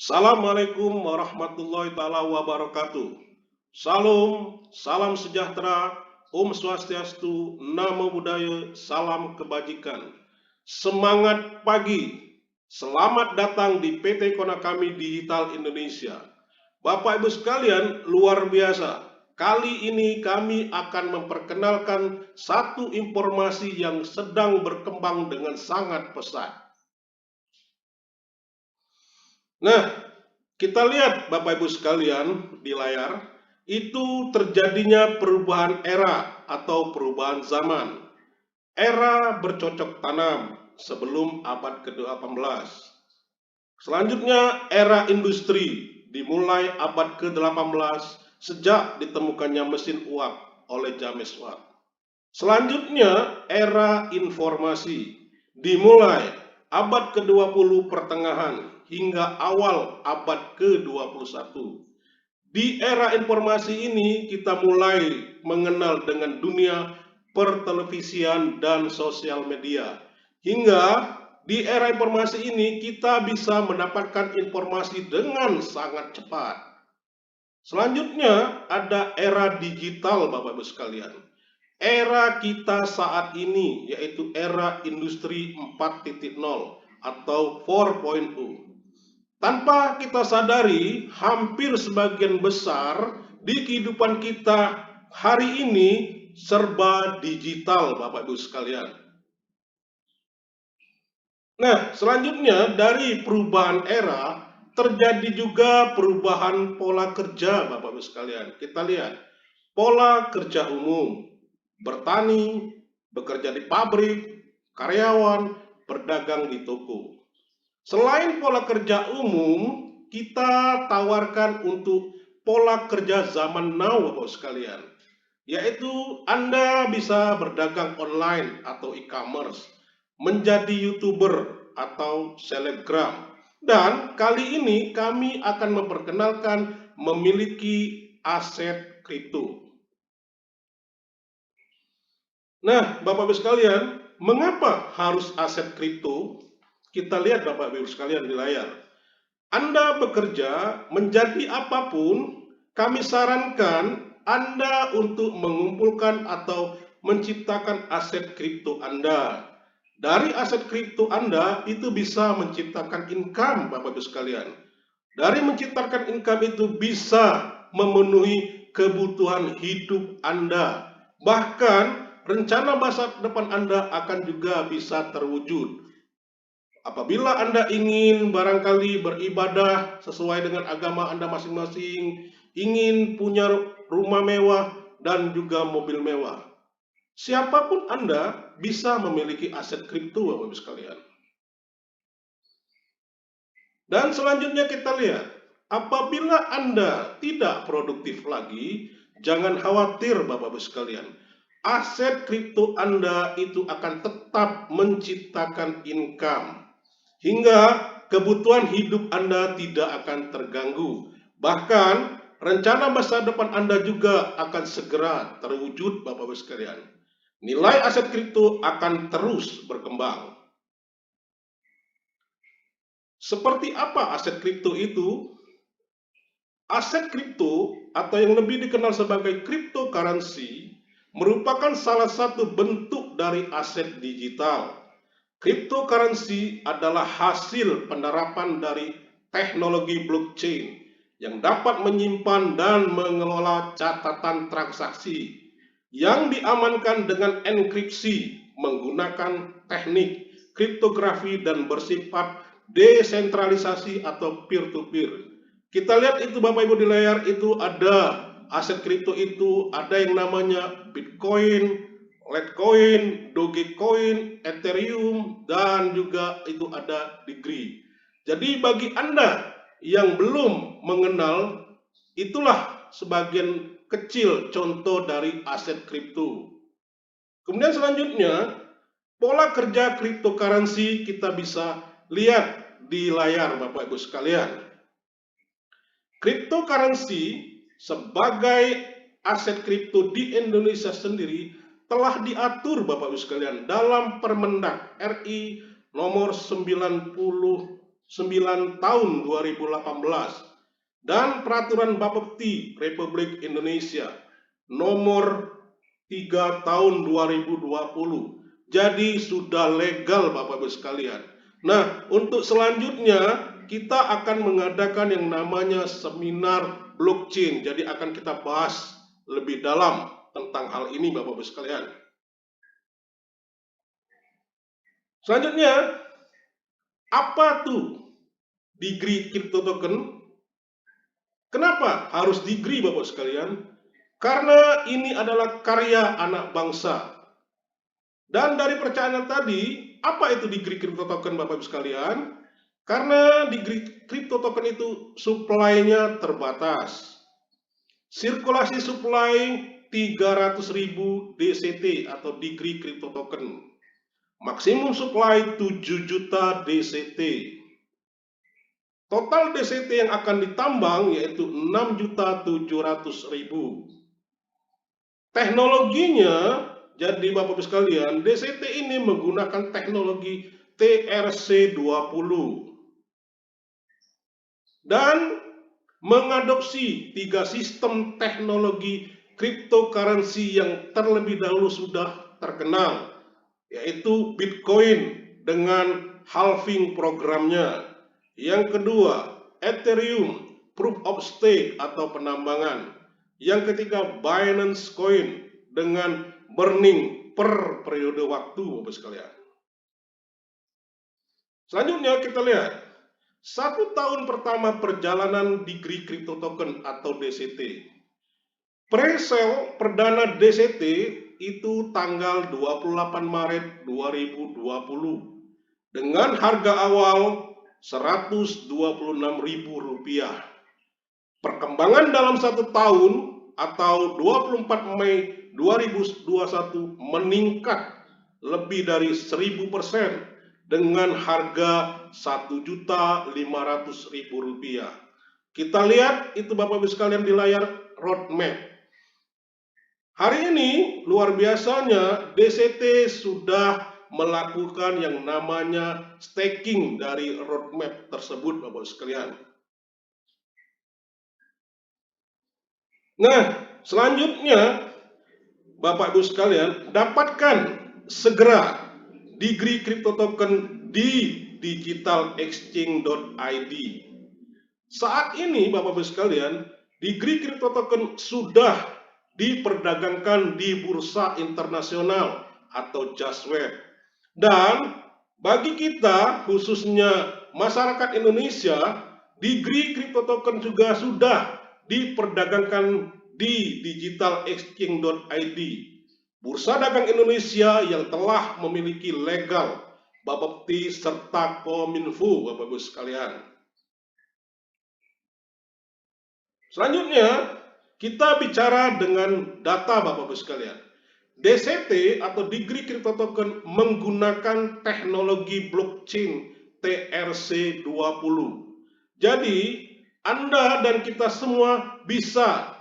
Assalamualaikum warahmatullahi taala wabarakatuh. Salam, salam sejahtera, Om Swastiastu, Namo Buddhaya, salam kebajikan. Semangat pagi, selamat datang di PT Konakami Digital Indonesia. Bapak Ibu sekalian, luar biasa. Kali ini kami akan memperkenalkan satu informasi yang sedang berkembang dengan sangat pesat. Nah, kita lihat Bapak Ibu sekalian di layar, itu terjadinya perubahan era atau perubahan zaman. Era bercocok tanam sebelum abad ke-18. Selanjutnya era industri dimulai abad ke-18 sejak ditemukannya mesin uap oleh James Watt. Selanjutnya era informasi dimulai abad ke-20 pertengahan hingga awal abad ke-21. Di era informasi ini kita mulai mengenal dengan dunia pertelevisian dan sosial media. Hingga di era informasi ini kita bisa mendapatkan informasi dengan sangat cepat. Selanjutnya ada era digital Bapak Ibu sekalian. Era kita saat ini yaitu era industri 4.0 atau 4.0. Tanpa kita sadari, hampir sebagian besar di kehidupan kita hari ini serba digital, Bapak Ibu sekalian. Nah, selanjutnya dari perubahan era terjadi juga perubahan pola kerja, Bapak Ibu sekalian. Kita lihat pola kerja umum, bertani, bekerja di pabrik, karyawan, berdagang di toko. Selain pola kerja umum, kita tawarkan untuk pola kerja zaman now Bapak sekalian, yaitu Anda bisa berdagang online atau e-commerce, menjadi YouTuber atau selebgram. Dan kali ini kami akan memperkenalkan memiliki aset kripto. Nah, Bapak Ibu sekalian, mengapa harus aset kripto? Kita lihat Bapak Ibu sekalian di layar. Anda bekerja menjadi apapun, kami sarankan Anda untuk mengumpulkan atau menciptakan aset kripto Anda. Dari aset kripto Anda itu bisa menciptakan income Bapak Ibu sekalian. Dari menciptakan income itu bisa memenuhi kebutuhan hidup Anda. Bahkan rencana masa depan Anda akan juga bisa terwujud. Apabila Anda ingin barangkali beribadah sesuai dengan agama Anda masing-masing, ingin punya rumah mewah dan juga mobil mewah, siapapun Anda bisa memiliki aset kripto, Bapak Ibu sekalian. Dan selanjutnya kita lihat, apabila Anda tidak produktif lagi, jangan khawatir Bapak Ibu sekalian. Aset kripto Anda itu akan tetap menciptakan income hingga kebutuhan hidup Anda tidak akan terganggu. Bahkan rencana masa depan Anda juga akan segera terwujud Bapak Ibu sekalian. Nilai aset kripto akan terus berkembang. Seperti apa aset kripto itu? Aset kripto atau yang lebih dikenal sebagai cryptocurrency merupakan salah satu bentuk dari aset digital. Cryptocurrency adalah hasil penerapan dari teknologi blockchain yang dapat menyimpan dan mengelola catatan transaksi yang diamankan dengan enkripsi menggunakan teknik kriptografi dan bersifat desentralisasi atau peer-to-peer. Kita lihat itu Bapak Ibu di layar itu ada aset kripto itu ada yang namanya Bitcoin, Litecoin, Dogecoin, Ethereum, dan juga itu ada Degree. Jadi bagi Anda yang belum mengenal, itulah sebagian kecil contoh dari aset kripto. Kemudian selanjutnya, pola kerja cryptocurrency kita bisa lihat di layar Bapak Ibu sekalian. Cryptocurrency sebagai aset kripto di Indonesia sendiri telah diatur Bapak Ibu sekalian dalam Permendak RI nomor 90 9 tahun 2018 dan Peraturan Bapepti Republik Indonesia nomor 3 tahun 2020. Jadi sudah legal Bapak Ibu sekalian. Nah, untuk selanjutnya kita akan mengadakan yang namanya seminar blockchain. Jadi akan kita bahas lebih dalam tentang hal ini Bapak Ibu sekalian. Selanjutnya, apa tuh degree crypto token? Kenapa harus degree Bapak sekalian? Karena ini adalah karya anak bangsa. Dan dari percakapan tadi, apa itu degree crypto token Bapak Ibu sekalian? Karena degree crypto token itu supply-nya terbatas. Sirkulasi supply 300.000 DCT atau degree crypto token. Maksimum supply 7 juta DCT. Total DCT yang akan ditambang yaitu 6.700.000. Teknologinya, jadi Bapak Ibu sekalian, DCT ini menggunakan teknologi TRC20 dan mengadopsi 3 sistem teknologi cryptocurrency yang terlebih dahulu sudah terkenal, yaitu Bitcoin dengan halving programnya. Yang kedua, Ethereum Proof of Stake atau penambangan. Yang ketiga, Binance Coin dengan burning per periode waktu Bapak sekalian. Selanjutnya kita lihat 1 tahun pertama perjalanan degree crypto token atau DCT. Pre-sale perdana DCT itu tanggal 28 Maret 2020 dengan harga awal Rp126.000. Perkembangan dalam 1 tahun atau 24 Mei 2021 meningkat lebih dari 1000% dengan harga Rp1.500.000. Kita lihat itu Bapak Ibu sekalian di layar roadmap. Hari ini luar biasanya DCT sudah melakukan yang namanya staking dari roadmap tersebut Bapak sekalian. Nah, selanjutnya Bapak Ibu sekalian dapatkan segera degree crypto token di digitalexchange.id. Saat ini Bapak Ibu sekalian, degree crypto token sudah diperdagangkan di bursa internasional atau Jasweb. Dan bagi kita khususnya masyarakat Indonesia, degree crypto token juga sudah diperdagangkan di digitalexchange.id, bursa dagang Indonesia yang telah memiliki legal Bapepti serta Kominfo Bapak Ibu sekalian. Selanjutnya kita bicara dengan data Bapak Ibu sekalian. DCT atau degree crypto token menggunakan teknologi blockchain TRC20. Jadi Anda dan kita semua bisa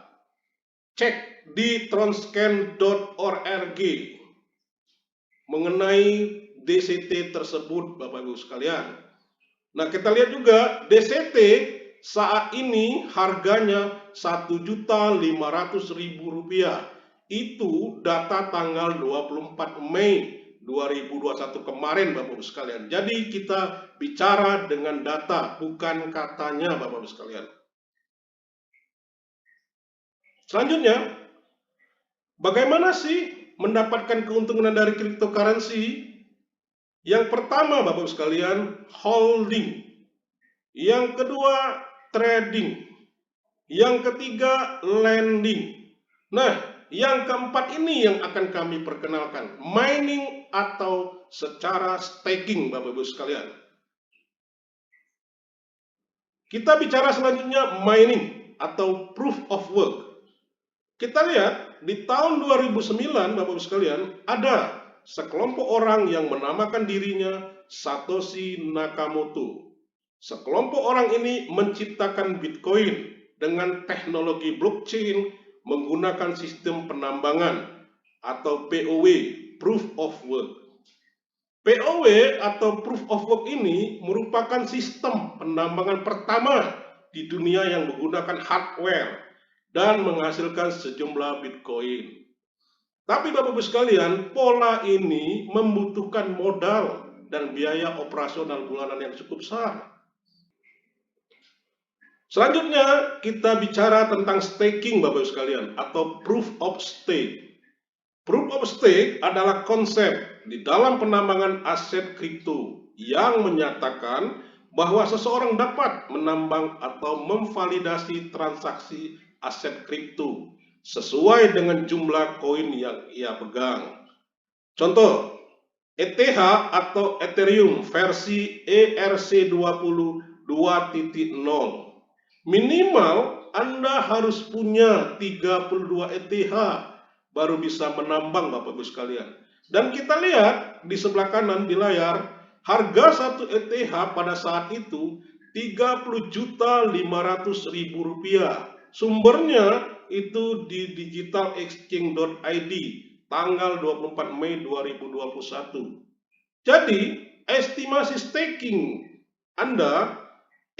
cek di tronscan.org mengenai DCT tersebut Bapak Ibu sekalian. Nah, kita lihat juga DCT saat ini harganya Rp1.500.000. Itu data tanggal 24 Mei 2021 kemarin Bapak Ibu sekalian. Jadi kita bicara dengan data, bukan katanya Bapak Ibu sekalian. Selanjutnya, bagaimana sih mendapatkan keuntungan dari cryptocurrency? Yang pertama Bapak Ibu sekalian, holding. Yang kedua, trading. Yang ketiga, lending. Nah, yang keempat ini yang akan kami perkenalkan, mining atau secara staking Bapak Ibu sekalian. Kita bicara selanjutnya mining atau proof of work. Kita lihat di tahun 2009 Bapak Ibu sekalian ada sekelompok orang yang menamakan dirinya Satoshi Nakamoto. Sekelompok orang ini menciptakan Bitcoin dengan teknologi blockchain menggunakan sistem penambangan atau POW, Proof of Work. POW atau Proof of Work ini merupakan sistem penambangan pertama di dunia yang menggunakan hardware dan menghasilkan sejumlah Bitcoin. Tapi Bapak-Ibu sekalian, pola ini membutuhkan modal dan biaya operasional bulanan yang cukup besar. Selanjutnya kita bicara tentang staking Bapak-Ibu sekalian atau Proof of Stake. Proof of Stake adalah konsep di dalam penambangan aset kripto yang menyatakan bahwa seseorang dapat menambang atau memvalidasi transaksi aset kripto sesuai dengan jumlah koin yang ia pegang. Contoh, ETH atau Ethereum versi ERC20 2.0. Minimal Anda harus punya 32 ETH baru bisa menambang Bapak-Ibu sekalian. Dan kita lihat di sebelah kanan di layar, harga 1 ETH pada saat itu 30.500.000 rupiah. Sumbernya itu di digitalexchange.id tanggal 24 Mei 2021. Jadi, estimasi staking Anda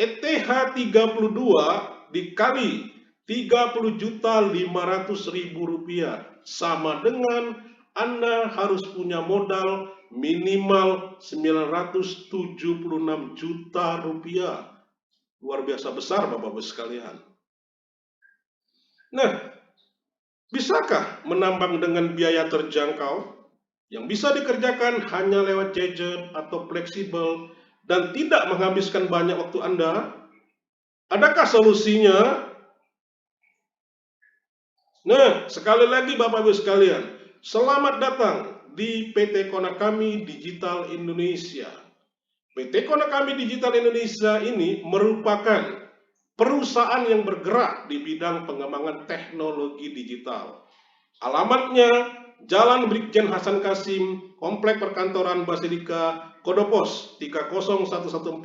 ETH 32 dikali 30.500.000 rupiah sama dengan Anda harus punya modal minimal 976 juta rupiah. Luar biasa besar Bapak-Ibu sekalian. Nah, bisakah menambang dengan biaya terjangkau yang bisa dikerjakan hanya lewat gadget atau fleksibel dan tidak menghabiskan banyak waktu Anda? Adakah solusinya? Nah, sekali lagi Bapak-Ibu sekalian, selamat datang di PT Konakami Digital Indonesia. PT Konakami Digital Indonesia ini merupakan perusahaan yang bergerak di bidang pengembangan teknologi digital. Alamatnya Jalan Brigjen Hasan Kasim, Komplek Perkantoran Basilika, kode pos 30114,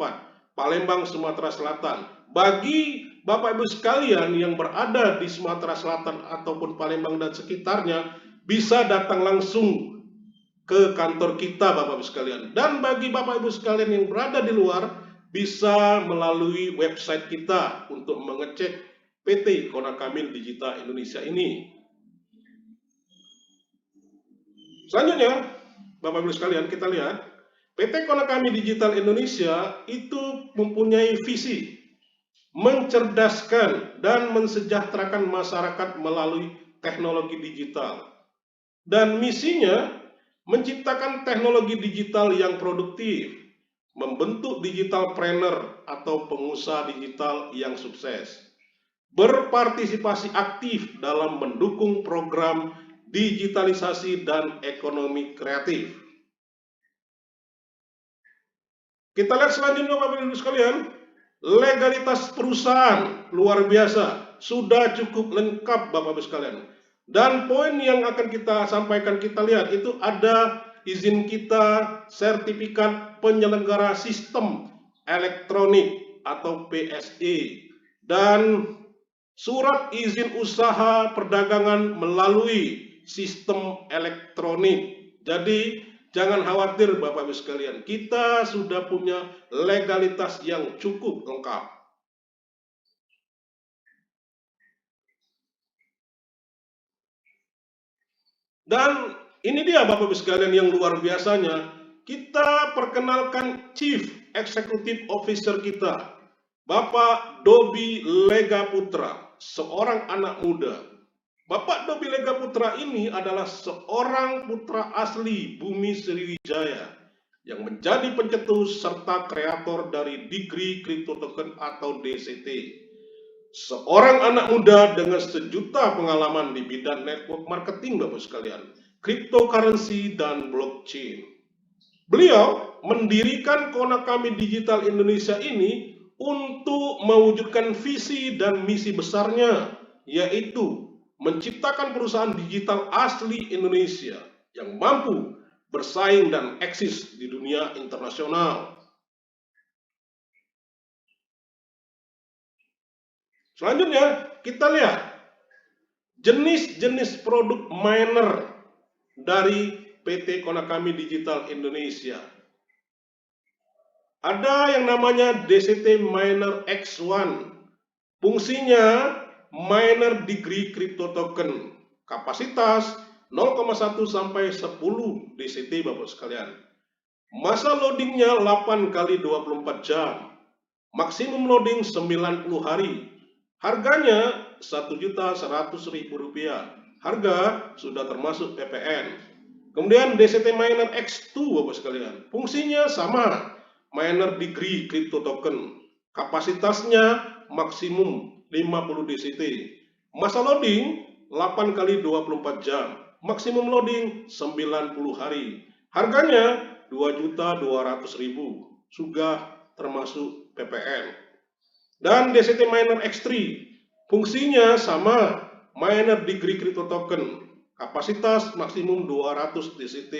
Palembang, Sumatera Selatan. Bagi Bapak Ibu sekalian yang berada di Sumatera Selatan ataupun Palembang dan sekitarnya, bisa datang langsung ke kantor kita Bapak Ibu sekalian. Dan bagi Bapak Ibu sekalian yang berada di luar, bisa melalui website kita untuk mengecek PT Konakami Digital Indonesia ini. Selanjutnya, Bapak Ibu sekalian, kita lihat PT Konakami Digital Indonesia itu mempunyai visi mencerdaskan dan mensejahterakan masyarakat melalui teknologi digital. Dan misinya menciptakan teknologi digital yang produktif, membentuk digital trainer atau pengusaha digital yang sukses, berpartisipasi aktif dalam mendukung program digitalisasi dan ekonomi kreatif. Kita lihat selanjutnya Bapak Ibu sekalian, legalitas perusahaan luar biasa, sudah cukup lengkap Bapak Ibu sekalian. Dan poin yang akan kita sampaikan, kita lihat itu ada izin kita, sertifikat penyelenggara sistem elektronik atau PSE, dan surat izin usaha perdagangan melalui sistem elektronik. Jadi jangan khawatir Bapak Ibu sekalian, kita sudah punya legalitas yang cukup lengkap. Dan ini dia Bapak Ibu sekalian yang luar biasanya, kita perkenalkan Chief Executive Officer kita, Bapak Dobi Lega Putra, seorang anak muda. Bapak Dobi Lega Putra ini adalah seorang putra asli Bumi Sriwijaya yang menjadi pencetus serta kreator dari Degree Crypto Token atau DCT. Seorang anak muda dengan sejuta pengalaman di bidang network marketing Bapak sekalian, cryptocurrency dan blockchain. Beliau mendirikan Konakami Digital Indonesia ini untuk mewujudkan visi dan misi besarnya, yaitu menciptakan perusahaan digital asli Indonesia yang mampu bersaing dan eksis di dunia internasional. Selanjutnya, kita lihat jenis-jenis produk miner dari PT Konakami Digital Indonesia. Ada yang namanya DCT Miner X1. Fungsinya miner degree crypto token. Kapasitas 0,1 sampai 10 DCT Bapak sekalian. Masa loadingnya 8 kali 24 jam. Maksimum loading 90 hari. Harganya Rp1.100.000. Harga sudah termasuk PPN. Kemudian DCT Miner X2 Bapak sekalian. Fungsinya sama, miner degree crypto token. Kapasitasnya maksimum 50 DCT. Masa loading 8 kali 24 jam. Maksimum loading 90 hari. Harganya Rp2.200.000. Sudah termasuk PPN. Dan DCT Miner X3. Fungsinya sama, miner degree crypto token. Kapasitas maksimum 200 DCT.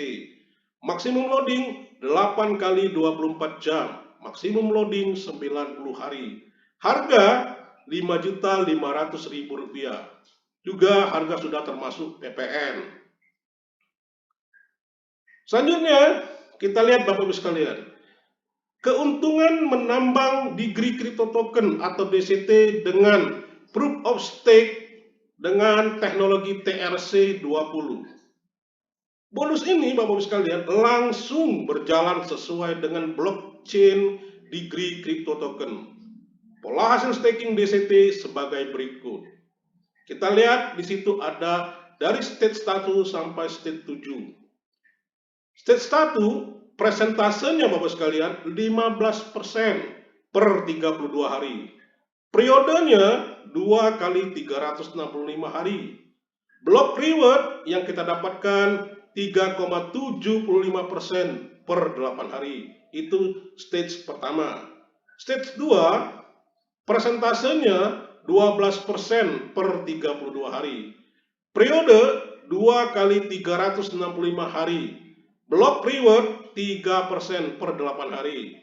Maksimum loading 8 kali 24 jam. Maksimum loading 90 hari. Harga Rp5.500.000. Juga harga sudah termasuk PPN. Selanjutnya, kita lihat Bapak Ibu sekalian. Keuntungan menambang degree crypto token atau DCT dengan proof of stake dengan teknologi TRC20. Bonus ini Bapak Ibu sekalian langsung berjalan sesuai dengan blockchain degree crypto token. Pola hasil staking DCT sebagai berikut. Kita lihat di situ ada dari stage 1 sampai stage 7. Stage 1 presentasenya Bapak sekalian 15% per 32 hari. Periodenya 2 kali 365 hari. Block reward yang kita dapatkan 3,75% per 8 hari. Itu stage pertama. Stage 2 presentasenya 12% per 32 hari. Periode 2 kali 365 hari. Block reward 3% per 8 hari.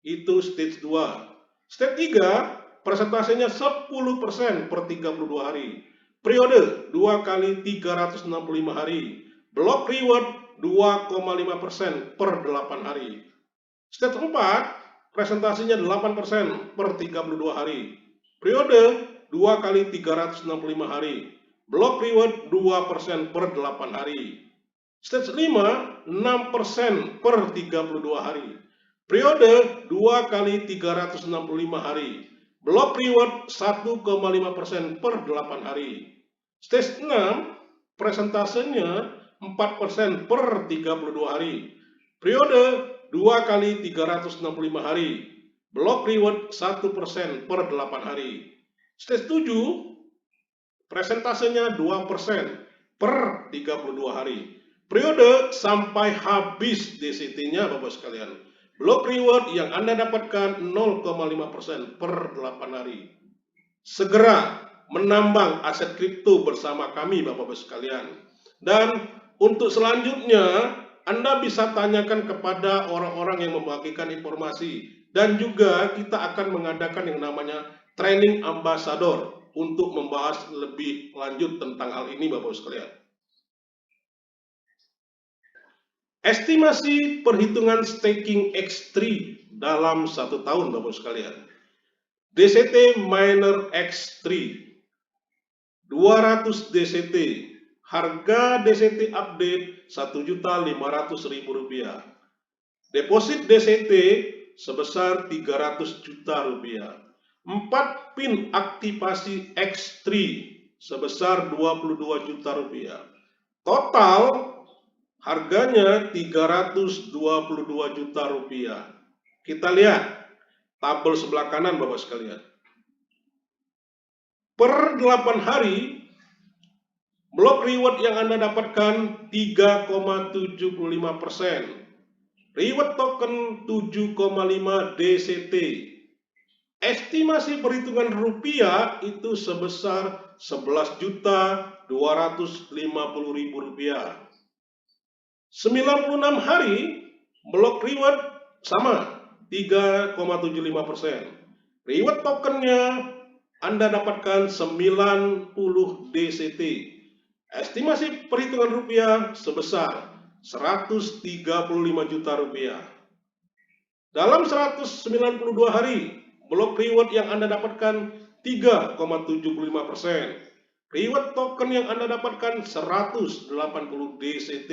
Itu stage 2. Stage 3 presentasenya 10% per 32 hari. Periode 2 kali 365 hari. Block reward 2,5% per 8 hari. Stage 4 presentasinya 8% per 32 hari. Periode 2 kali 365 hari. Block reward 2% per 8 hari. Stage 5 6% per 32 hari. Periode 2 kali 365 hari. Block reward 1,5% per 8 hari. Stage 6 presentasenya 4% per 32 hari. Periode 2 kali 365 hari. Block reward 1% per 8 hari. Stage 7 presentasenya 2% per 32 hari. Periode sampai habis DCT-nya Bapak sekalian. Block reward yang Anda dapatkan 0,5% per 8 hari. Segera menambang aset kripto bersama kami Bapak sekalian. Dan untuk selanjutnya Anda bisa tanyakan kepada orang-orang yang membagikan informasi. Dan juga kita akan mengadakan yang namanya training ambassador untuk membahas lebih lanjut tentang hal ini Bapak sekalian. Estimasi perhitungan staking X3 dalam 1 tahun Bapak sekalian. DCT Miner X3 200 DCT. Harga DCT update Rp1.500.000. Deposit DCT sebesar Rp300 juta. 4 pin aktivasi X3 sebesar Rp22 juta. Total harganya Rp322 juta. Kita lihat tabel sebelah kanan Bapak sekalian. Per 8 hari, block reward yang Anda dapatkan 3,75%. Reward token 7,5 DCT. Estimasi perhitungan rupiah itu sebesar Rp11.250.000. 96 hari, block reward sama 3,75%. Reward tokennya Anda dapatkan 90 DCT. Estimasi perhitungan rupiah sebesar 135 juta rupiah. Dalam 192 hari, blok reward yang Anda dapatkan 3,75%. Reward token yang Anda dapatkan 180 DCT.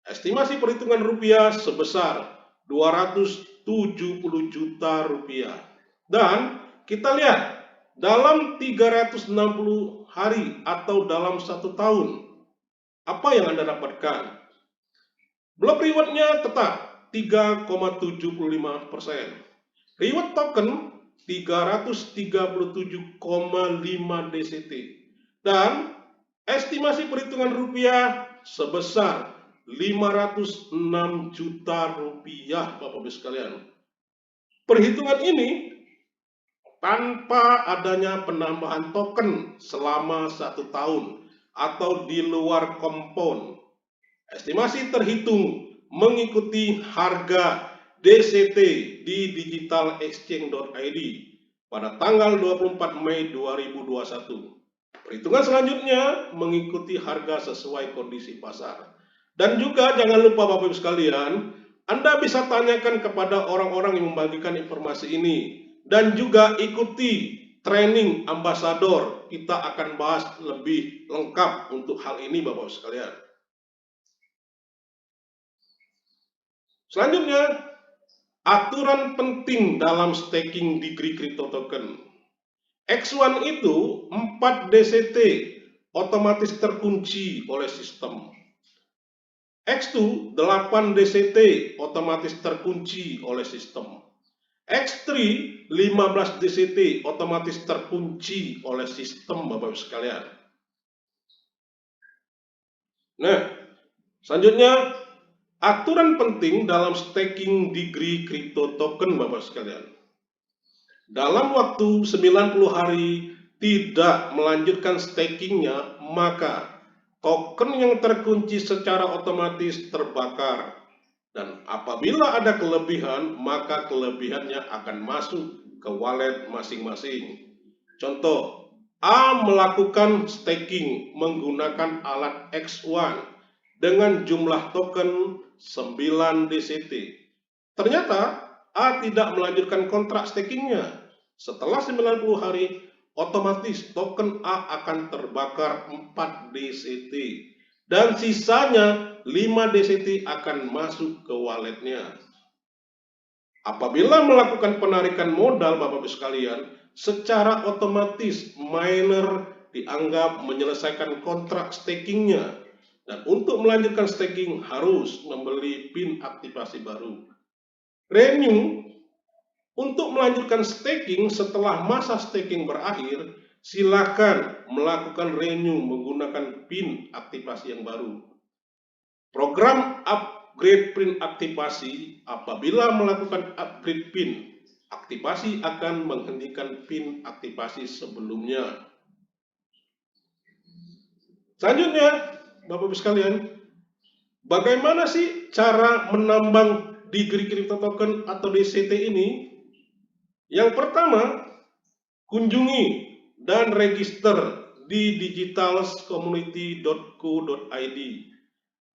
Estimasi perhitungan rupiah sebesar 270 juta rupiah. Dan kita lihat, dalam 360 hari atau dalam 1 tahun, apa yang Anda dapatkan? Blok rewardnya tetap 3,75%. Reward token 337,5 DCT. Dan estimasi perhitungan rupiah sebesar 506 juta rupiah, Bapak-Ibu sekalian. Perhitungan ini tanpa adanya penambahan token selama 1 tahun atau di luar kompon. Estimasi terhitung mengikuti harga DCT di digitalexchange.id pada tanggal 24 Mei 2021. Perhitungan selanjutnya mengikuti harga sesuai kondisi pasar. Dan juga jangan lupa Bapak-Ibu sekalian, Anda bisa tanyakan kepada orang-orang yang membagikan informasi ini. Dan juga ikuti training ambasador. Kita akan bahas lebih lengkap untuk hal ini Bapak-Ibu sekalian. Selanjutnya, aturan penting dalam staking degree crypto token. X1 itu 4 DCT otomatis terkunci oleh sistem. X2 8 DCT otomatis terkunci oleh sistem. X3 15 DCT otomatis terkunci oleh sistem Bapak-Ibu sekalian. Nah, selanjutnya aturan penting dalam staking degree crypto token Bapak sekalian. Dalam waktu 90 hari tidak melanjutkan stakingnya, maka token yang terkunci secara otomatis terbakar. Dan apabila ada kelebihan, maka kelebihannya akan masuk ke wallet masing-masing. Contoh, A melakukan staking menggunakan alat X1 dengan jumlah token 9 DCT. Ternyata A tidak melanjutkan kontrak stakingnya. Setelah 90 hari, otomatis token A akan terbakar 4 DCT. Dan sisanya 5 DCT akan masuk ke walletnya. Apabila melakukan penarikan modal Bapak-Ibu sekalian, secara otomatis miner dianggap menyelesaikan kontrak stakingnya. Dan untuk melanjutkan staking harus membeli pin aktivasi baru. Renew, untuk melanjutkan staking setelah masa staking berakhir, silakan melakukan renew menggunakan pin aktivasi yang baru. Program upgrade pin aktivasi, apabila melakukan upgrade pin, aktivasi akan menghentikan pin aktivasi sebelumnya. Selanjutnya, Bapak-Ibu sekalian, bagaimana sih cara menambang degree crypto token atau DCT ini? Yang pertama, kunjungi dan register di digitalscommunity.co.id.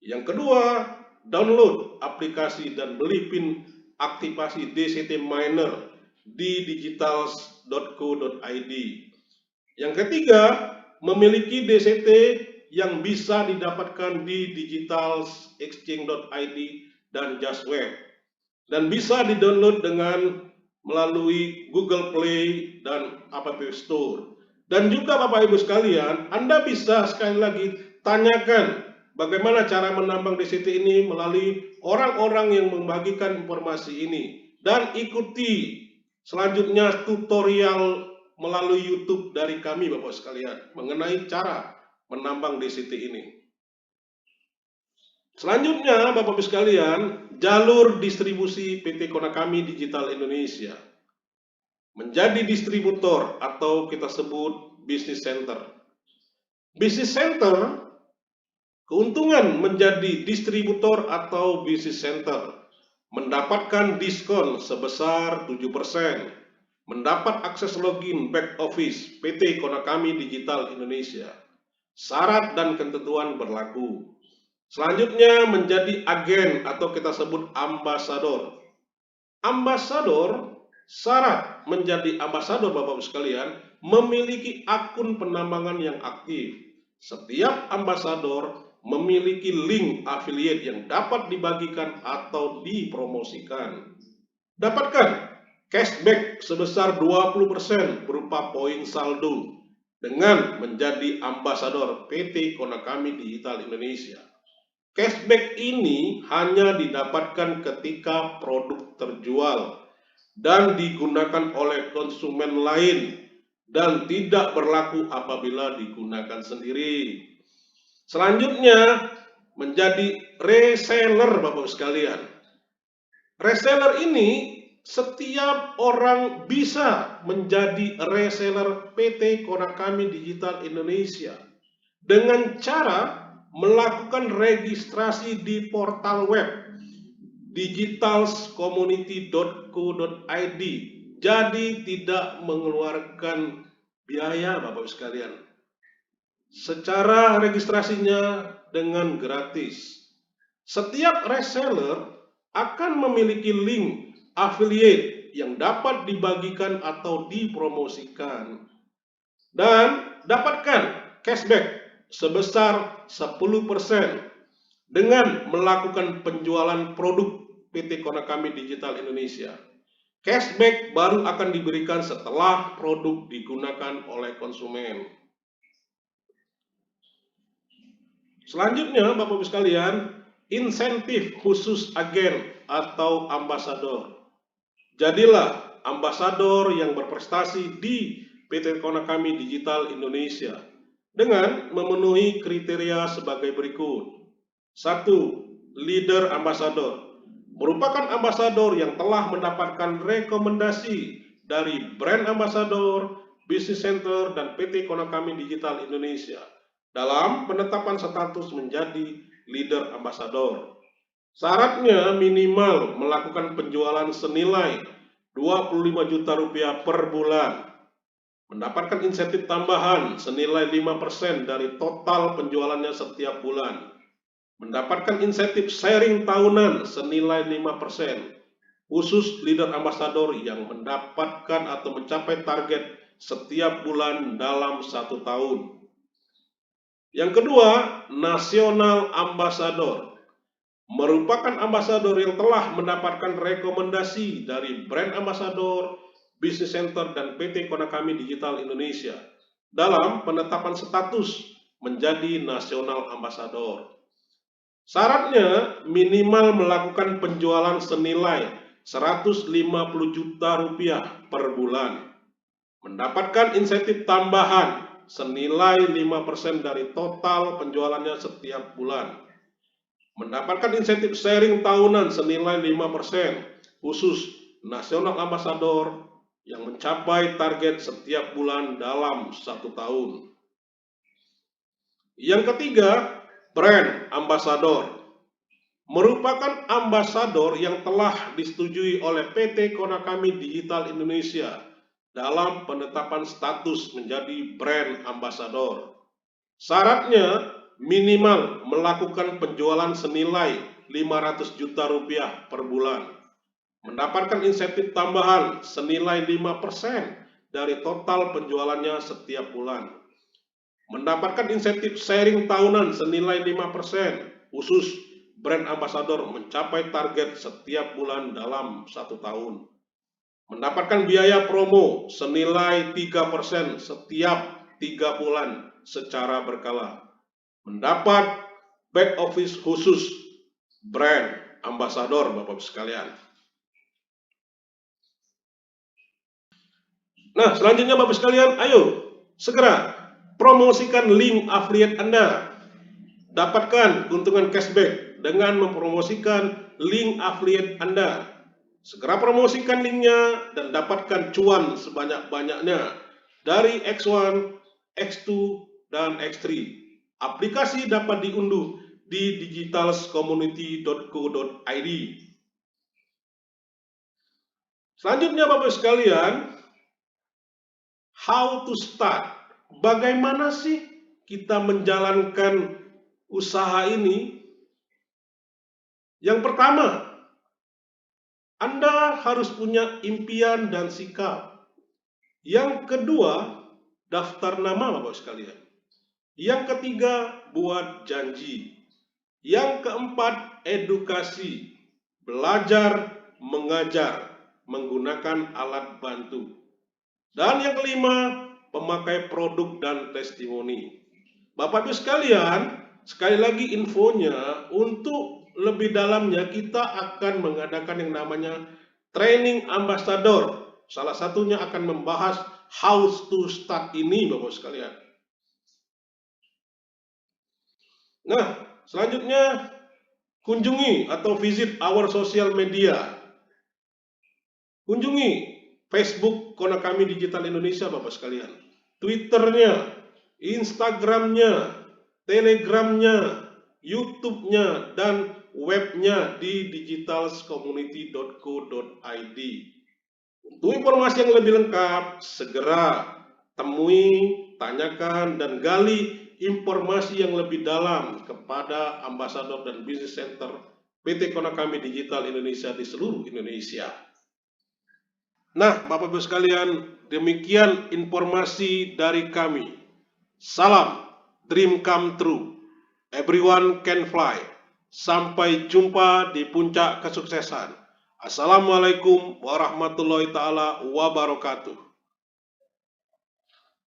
Yang kedua, download aplikasi dan beli pin aktivasi DCT miner di digitals.co.id. Yang ketiga, memiliki DCT yang bisa didapatkan di digitalsexchange.id dan JustWeb, dan bisa didownload dengan melalui Google Play dan App Store. Dan juga Bapak Ibu sekalian, Anda bisa sekali lagi tanyakan bagaimana cara menambang DCT ini melalui orang-orang yang membagikan informasi ini. Dan ikuti selanjutnya tutorial melalui YouTube dari kami Bapak sekalian mengenai cara menambang DCT ini. Selanjutnya Bapak-Ibu sekalian, jalur distribusi PT Konakami Digital Indonesia. Menjadi distributor atau kita sebut business center. Business center, keuntungan menjadi distributor atau business center, mendapatkan diskon sebesar 7%, mendapat akses login back office PT Konakami Digital Indonesia. Syarat dan ketentuan berlaku. Selanjutnya menjadi agen atau kita sebut ambasador. Ambasador, syarat menjadi ambasador Bapak-Ibu sekalian, memiliki akun penambangan yang aktif. Setiap ambasador memiliki link affiliate yang dapat dibagikan atau dipromosikan. Dapatkan cashback sebesar 20% berupa poin saldo dengan menjadi ambasador PT Konakami Digital Indonesia. Cashback ini hanya didapatkan ketika produk terjual dan digunakan oleh konsumen lain dan tidak berlaku apabila digunakan sendiri. Selanjutnya menjadi reseller Bapak sekalian. Reseller ini setiap orang bisa menjadi reseller PT Konakami Digital Indonesia dengan cara melakukan registrasi di portal web digitalscommunity.co.id. Jadi tidak mengeluarkan biaya Bapak sekalian. Secara registrasinya dengan gratis. Setiap reseller akan memiliki link affiliate yang dapat dibagikan atau dipromosikan dan dapatkan cashback sebesar 10% dengan melakukan penjualan produk PT Konakami Digital Indonesia. Cashback baru akan diberikan setelah produk digunakan oleh konsumen. Selanjutnya Bapak-Ibu sekalian, insentif khusus agen atau ambasador. Jadilah ambasador yang berprestasi di PT Konakami Digital Indonesia dengan memenuhi kriteria sebagai berikut. 1. Leader ambasador. Merupakan ambasador yang telah mendapatkan rekomendasi dari brand ambasador, business center, dan PT Konakami Digital Indonesia dalam penetapan status menjadi leader ambasador. Syaratnya minimal melakukan penjualan senilai 25 juta rupiah per bulan, mendapatkan insentif tambahan senilai 5% dari total penjualannya setiap bulan, mendapatkan insentif sharing tahunan senilai 5%, khusus leader ambasador yang mendapatkan atau mencapai target setiap bulan dalam 1 tahun. Yang kedua, nasional ambasador. Merupakan ambasador yang telah mendapatkan rekomendasi dari brand ambasador, business center, dan PT Konakami Digital Indonesia dalam penetapan status menjadi nasional ambasador. Syaratnya minimal melakukan penjualan senilai 150 juta rupiah per bulan, mendapatkan insentif tambahan senilai 5% dari total penjualannya setiap bulan, mendapatkan insentif sharing tahunan senilai 5%, khusus nasional ambasador yang mencapai target setiap bulan dalam 1 tahun. Yang ketiga, brand ambasador. Merupakan ambasador yang telah disetujui oleh PT Konakami Digital Indonesia dalam penetapan status menjadi brand ambasador. Syaratnya minimal melakukan penjualan senilai 500 juta rupiah per bulan, mendapatkan insentif tambahan senilai 5% dari total penjualannya setiap bulan, mendapatkan insentif sharing tahunan senilai 5%, khusus brand ambasador mencapai target setiap bulan dalam 1 tahun, mendapatkan biaya promo senilai 3% setiap 3 bulan secara berkala, mendapat back office khusus brand ambasador Bapak sekalian. Nah, selanjutnya Bapak sekalian, ayo segera promosikan link affiliate Anda. Dapatkan keuntungan cashback dengan mempromosikan link affiliate Anda. Segera promosikan linknya dan dapatkan cuan sebanyak-banyaknya dari X1, X2, dan X3. Aplikasi dapat diunduh di digitalscommunity.co.id. Selanjutnya Bapak sekalian, how to start. Bagaimana sih kita menjalankan usaha ini? Yang pertama, Anda harus punya impian dan sikap. Yang kedua, daftar nama Bapak sekalian. Yang ketiga, buat janji. Yang keempat, edukasi. Belajar, mengajar, menggunakan alat bantu. Dan yang kelima, pemakai produk dan testimoni. Bapak Ibu sekalian, sekali lagi infonya, untuk lebih dalamnya kita akan mengadakan yang namanya training ambassador. Salah satunya akan membahas how to start ini Bapak sekalian. Nah, selanjutnya kunjungi atau visit our social media. Kunjungi Facebook Konakami Digital Indonesia Bapak sekalian, Twitternya, Instagramnya, Telegramnya, YouTube-nya, dan webnya di digitalscommunity.co.id. Untuk informasi yang lebih lengkap, segera temui, tanyakan, dan gali informasi yang lebih dalam kepada Ambasador dan Business Center PT Konakami Digital Indonesia di seluruh Indonesia. Nah, Bapak Ibu sekalian, demikian informasi dari kami. Salam, dream come true. Everyone can fly. Sampai jumpa di puncak kesuksesan. Assalamualaikum warahmatullahi taala wabarakatuh.